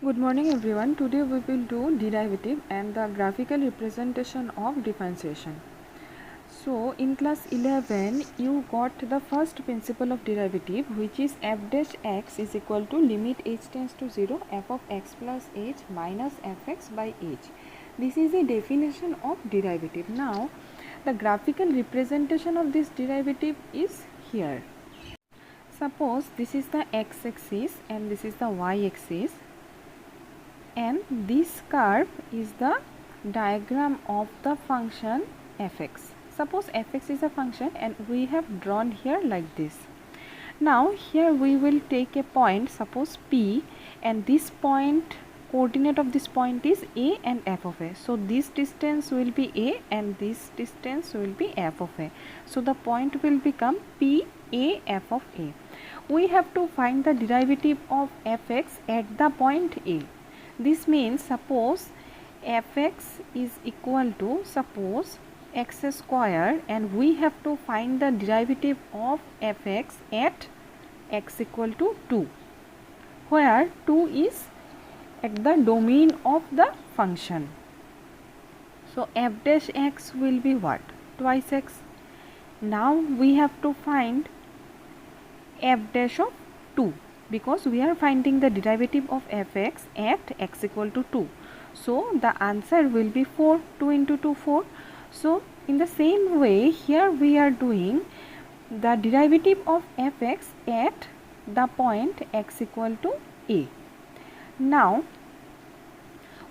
Good morning everyone. Today we will do derivative and the graphical representation of differentiation. So in class 11 you got the first principle of derivative, which is f dash x is equal to limit h tends to 0 f of x plus h minus fx by h. This is a definition of derivative. Now the graphical representation of this derivative is here. Suppose this is the x-axis and this is the y-axis, and this curve is the diagram of the function fx. Suppose fx is a function and we have drawn here like this. Now here we will take a point, suppose P, and this point, coordinate of this point is a and f of a. So this distance will be a and this distance will be f of a. So the point will become P a f of a. We have to find the derivative of fx at the point a. This means suppose fx is equal to, suppose, x square, and we have to find the derivative of fx at x equal to 2, where 2 is at the domain of the function. So f dash x will be what? Twice x. Now we have to find f dash of 2, because we are finding the derivative of fx at x equal to 2. So the answer will be 4. 2 into 2, 4. So in the same way, here we are doing the derivative of fx at the point x equal to a. Now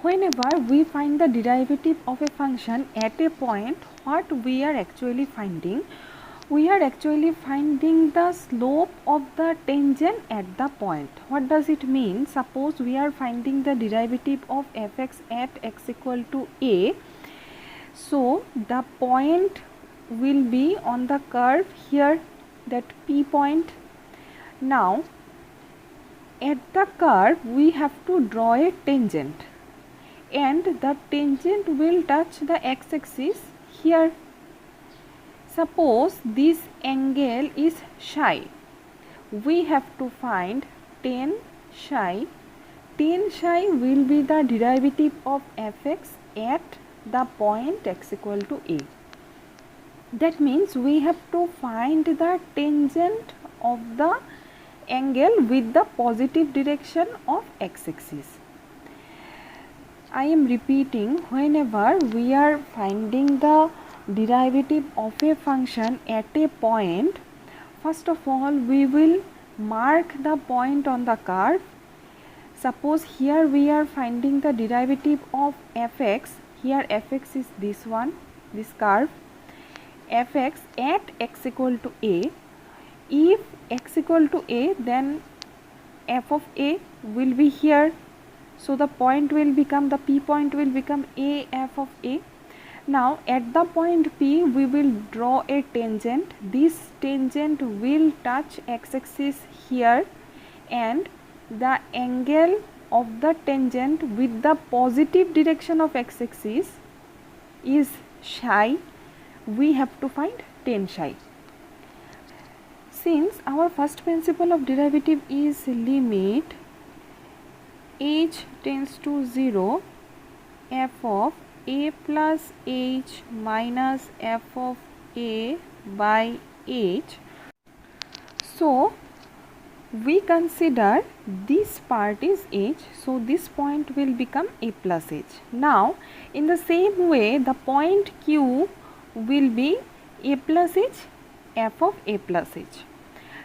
whenever we find the derivative of a function at a point, what we are actually finding? We are actually finding the slope of the tangent at the point. What does it mean? Suppose we are finding the derivative of fx at x equal to a. So the point will be on the curve here, that P point. Now at the curve we have to draw a tangent, and the tangent will touch the x-axis here. Suppose this angle is psi. We have to find tan psi. Tan psi will be the derivative of fx at the point x equal to a. That means we have to find the tangent of the angle with the positive direction of x-axis. I am repeating, whenever we are finding the derivative of a function at a point, first of all we will mark the point on the curve. Suppose here we are finding the derivative of fx. Here fx is this one, this curve, fx at x equal to a. If x equal to a, then f of a will be here. So the point will become, the P point will become a f of a. Now at the point P we will draw a tangent. This tangent will touch x-axis here, and the angle of the tangent with the positive direction of x-axis is psi. We have to find tan psi. Since our first principle of derivative is limit h tends to 0 f of a plus h minus f of a by h, so we consider this part is h, so this point will become a plus h. Now in the same way, the point Q will be a plus h, f of a plus h.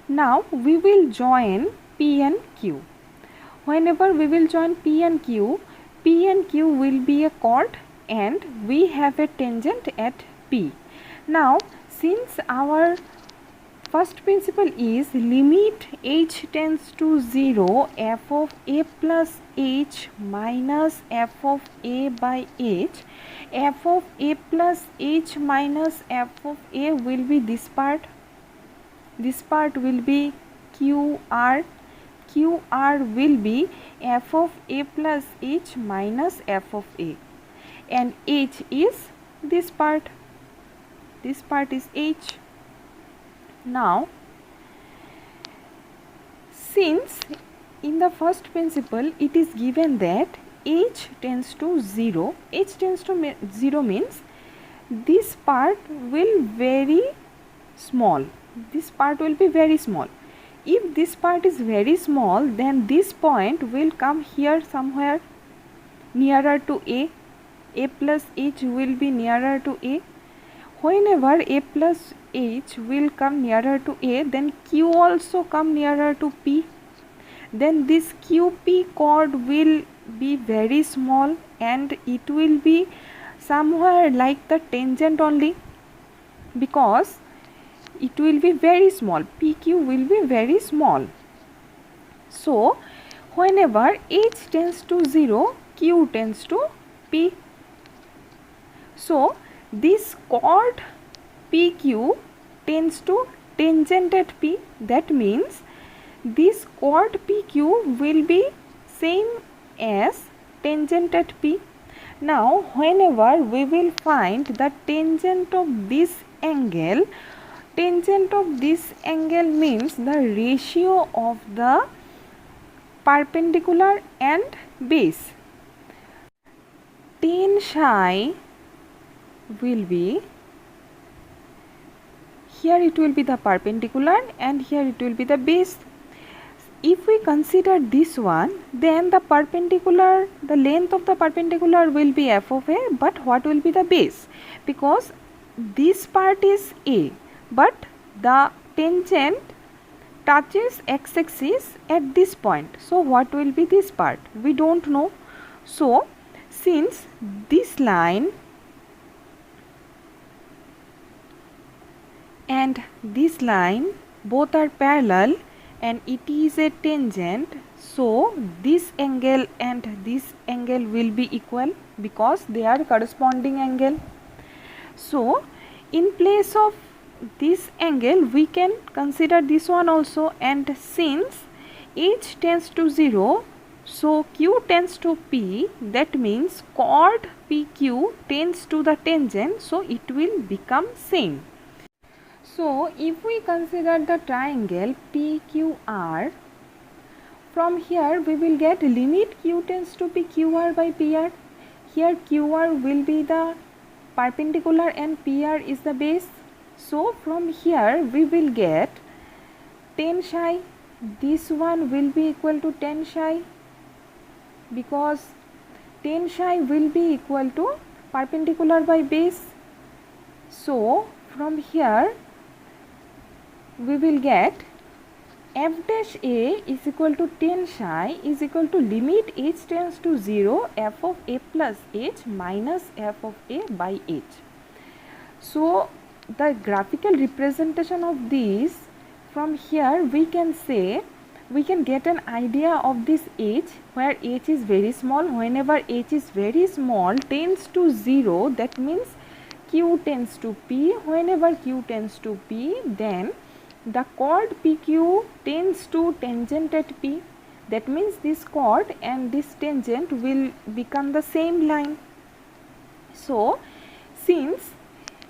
Now we will join P and Q. Whenever we will join P and Q will be a chord, and we have a tangent at P. Now since our first principle is limit h tends to 0 f of a plus h minus f of a by h, f of a plus h minus f of a will be this part. This part will be QR. QR will be f of a plus h minus f of a, and h is this part. This part is h. Now since in the first principle it is given that h tends to 0. H tends to 0 means this part will very small. This part will be very small. If this part is very small, then this point will come here somewhere nearer to A. A plus h will be nearer to A. Whenever A plus h will come nearer to A, then Q also come nearer to P. Then this QP chord will be very small and it will be somewhere like the tangent only, because it will be very small. PQ will be very small. So whenever h tends to 0, Q tends to P. So this chord PQ tends to tangent at P. That means this chord PQ will be same as tangent at P. Now whenever we will find the tangent of this angle means the ratio of the perpendicular and base. Tan psi will be, here it will be the perpendicular and here it will be the base. If we consider this one, then the perpendicular, the length of the perpendicular will be f of a, but what will be the base? Because this part is A, but the tangent touches x-axis at this point. So what will be this part? We don't know. So since this line and this line both are parallel and it is a tangent, so this angle and this angle will be equal because they are corresponding angle. So in place of this angle we can consider this one also, and since h tends to 0, so Q tends to P, that means chord PQ tends to the tangent, so it will become same. So if we consider the triangle PQR, from here we will get limit Q tends to P QR by PR. Here QR will be the perpendicular and PR is the base. So from here we will get tan psi. This one will be equal to tan psi because tan psi will be equal to perpendicular by base. So from here we will get f dash a is equal to tan psi is equal to limit h tends to 0 f of a plus h minus f of a by h. So the graphical representation of this, from here we can say, we can get an idea of this h, where h is very small. Whenever h is very small tends to 0, that means Q tends to P. Whenever Q tends to P, then the chord PQ tends to tangent at P. That means this chord and this tangent will become the same line. So since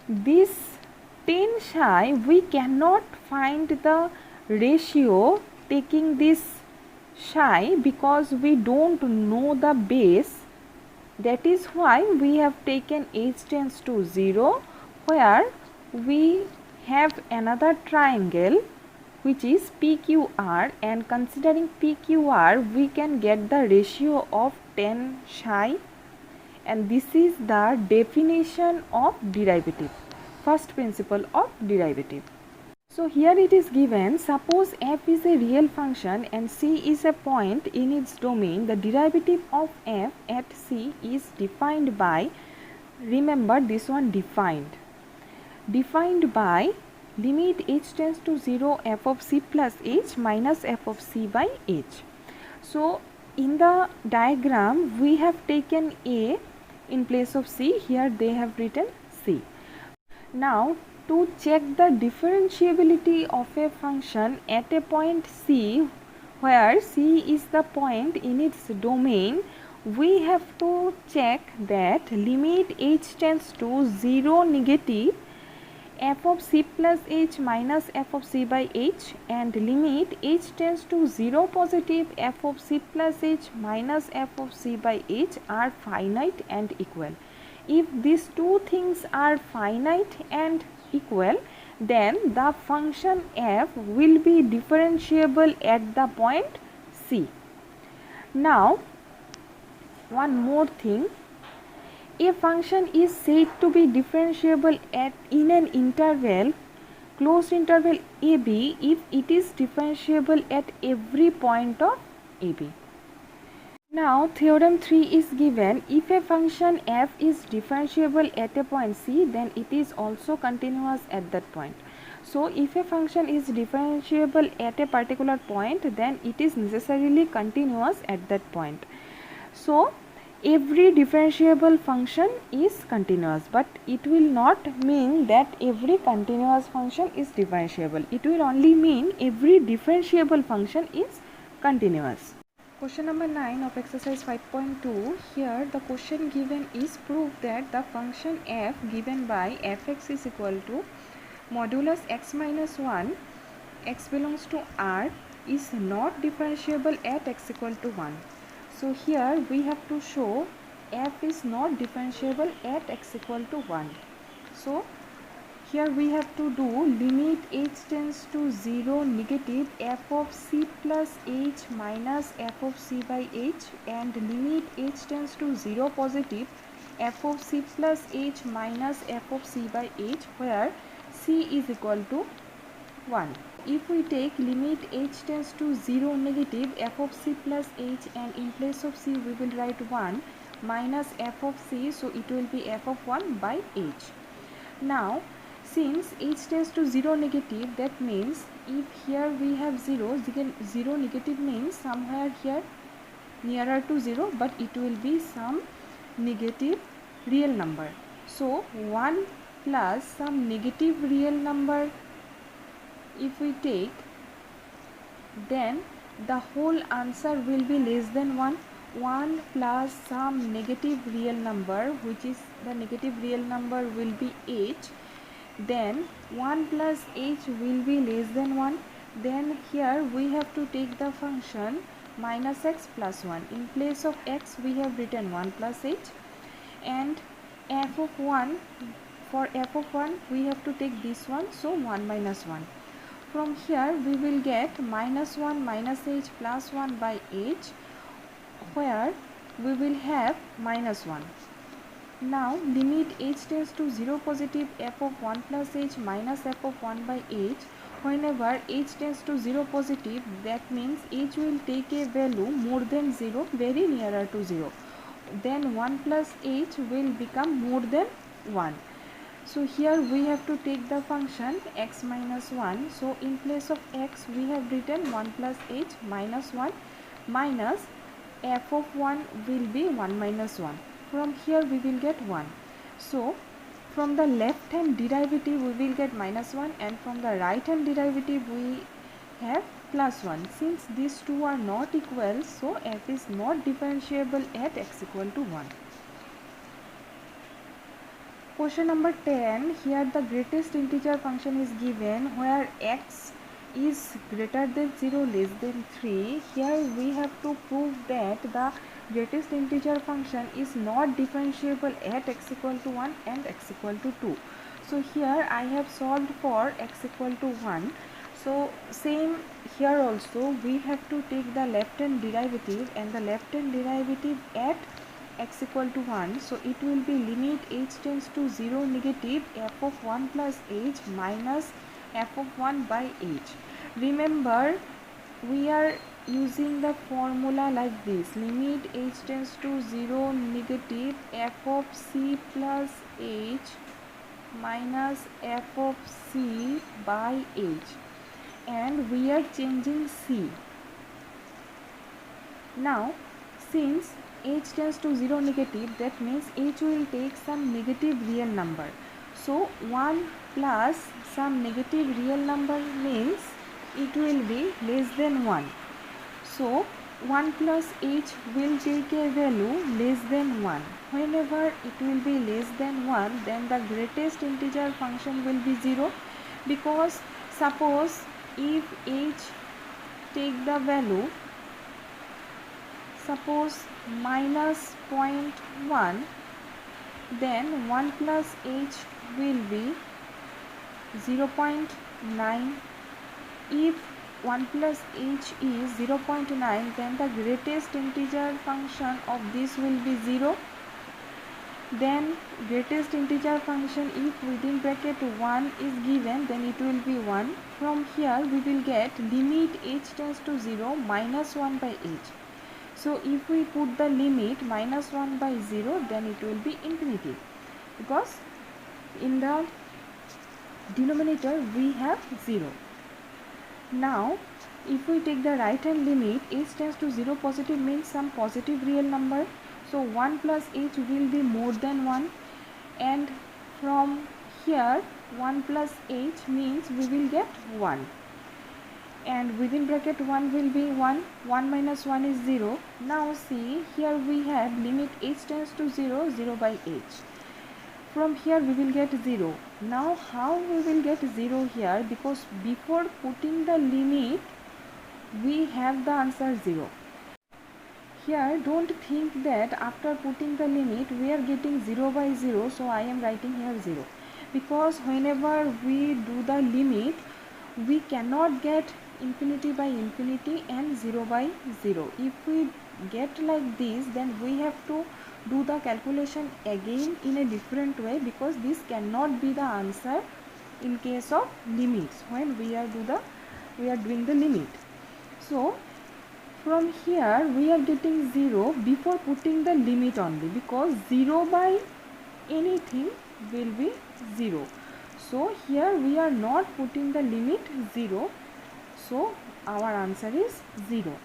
this tan psi, we cannot find the ratio taking this psi because we don't know the base. That is why we have taken h tends to 0, where we have another triangle which is PQR, and considering PQR we can get the ratio of tan psi, and this is the definition of derivative, first principle of derivative. So here it is given, suppose f is a real function and c is a point in its domain, the derivative of f at c is defined by, remember this one, defined by limit h tends to 0 f of c plus h minus f of c by h. So in the diagram we have taken a in place of c, here they have written c. Now to check the differentiability of a function at a point c, where c is the point in its domain, we have to check that limit h tends to 0 negative f of c plus h minus f of c by h, and limit h tends to 0 positive f of c plus h minus f of c by h are finite and equal. If these two things are finite and equal, then the function f will be differentiable at the point C. Now, one more thing. A function is said to be differentiable in an interval, closed interval AB, if it is differentiable at every point of AB. Now, theorem 3 is given. If a function f is differentiable at a point C, then it is also continuous at that point. So, if a function is differentiable at a particular point, then it is necessarily continuous at that point. So, every differentiable function is continuous, but it will not mean that every continuous function is differentiable. It will only mean every differentiable function is continuous. Question number 9 of exercise 5.2. Here the question given is prove that the function f given by fx is equal to modulus x minus 1, x belongs to R, is not differentiable at x equal to 1. So here we have to show f is not differentiable at x equal to 1. So here we have to do limit h tends to 0 negative f of c plus h minus f of c by h, and limit h tends to 0 positive f of c plus h minus f of c by h, where c is equal to 1. If we take limit h tends to 0 negative f of c plus h, and in place of c we will write 1 minus f of c, so it will be f of 1 by h. Now since h tends to 0 negative, that means if here we have 0, 0 negative means somewhere here nearer to 0, but it will be some negative real number. So 1 plus some negative real number if we take, then the whole answer will be less than 1. 1 plus some negative real number, which is the negative real number will be h, then 1 plus h will be less than 1. Then here we have to take the function minus x plus 1. In place of x we have written 1 plus h, and f of 1, for f of 1 we have to take this one, so 1 minus 1. From here we will get minus 1 minus h plus 1 by h, where we will have minus 1. Now limit h tends to 0 positive f of 1 plus h minus f of 1 by h. Whenever h tends to 0 positive, that means h will take a value more than 0, very nearer to 0. Then 1 plus h will become more than 1. So here we have to take the function x minus 1. So in place of x we have written 1 plus h minus 1 minus f of 1 will be 1 minus 1. From here we will get 1. So from the left hand derivative we will get minus 1, and from the right hand derivative we have plus 1. Since these two are not equal, so f is not differentiable at x equal to 1. Question number 10. Here the greatest integer function is given where x is greater than 0, less than 3. Here we have to prove that the greatest integer function is not differentiable at x equal to 1 and x equal to 2. So here I have solved for x equal to 1. So same here also we have to take the left hand derivative, and the left hand derivative at x equal to 1. So it will be limit h tends to 0 negative f of 1 plus h minus f of 1 by h. Remember, we are using the formula like this: limit h tends to 0 negative f of c plus h minus f of c by h, and we are changing c. Now since h tends to 0 negative, that means h will take some negative real number. So 1 plus some negative real number means it will be less than 1. So 1 plus h will take a value less than 1. whenever it will be less than 1, then the greatest integer function will be 0, because suppose if h take the value, suppose minus 0.1, then 1 plus h will be 0.9. If 1 plus h is 0.9, then the greatest integer function of this will be 0. Then greatest integer function, if within bracket 1 is given, then it will be 1. From here we will get limit h tends to 0 minus 1 by h. So if we put the limit minus 1 by 0, then it will be infinity, because in the denominator we have 0. Now if we take the right hand limit, h tends to 0 positive means some positive real number, so 1 plus h will be more than 1, and from here 1 plus h means we will get 1, and within bracket 1 will be 1, 1 minus 1 is 0. Now see, here we have limit h tends to 0, 0 by h. From here we will get 0. Now how we will get 0 here? Because before putting the limit we have the answer 0. Here don't think that after putting the limit we are getting 0 by 0, so I am writing here 0, because whenever we do the limit we cannot get infinity by infinity and 0 by 0. If we get like this, then we have to do the calculation again in a different way, because this cannot be the answer in case of limits when we are doing the limit. So from here we are getting 0 before putting the limit only, because 0 by anything will be 0. So here we are not putting the limit 0, so our answer is 0.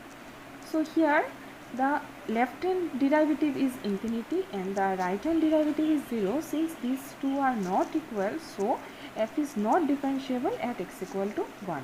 So here the left hand derivative is infinity and the right hand derivative is 0. Since these two are not equal, so f is not differentiable at x equal to 1.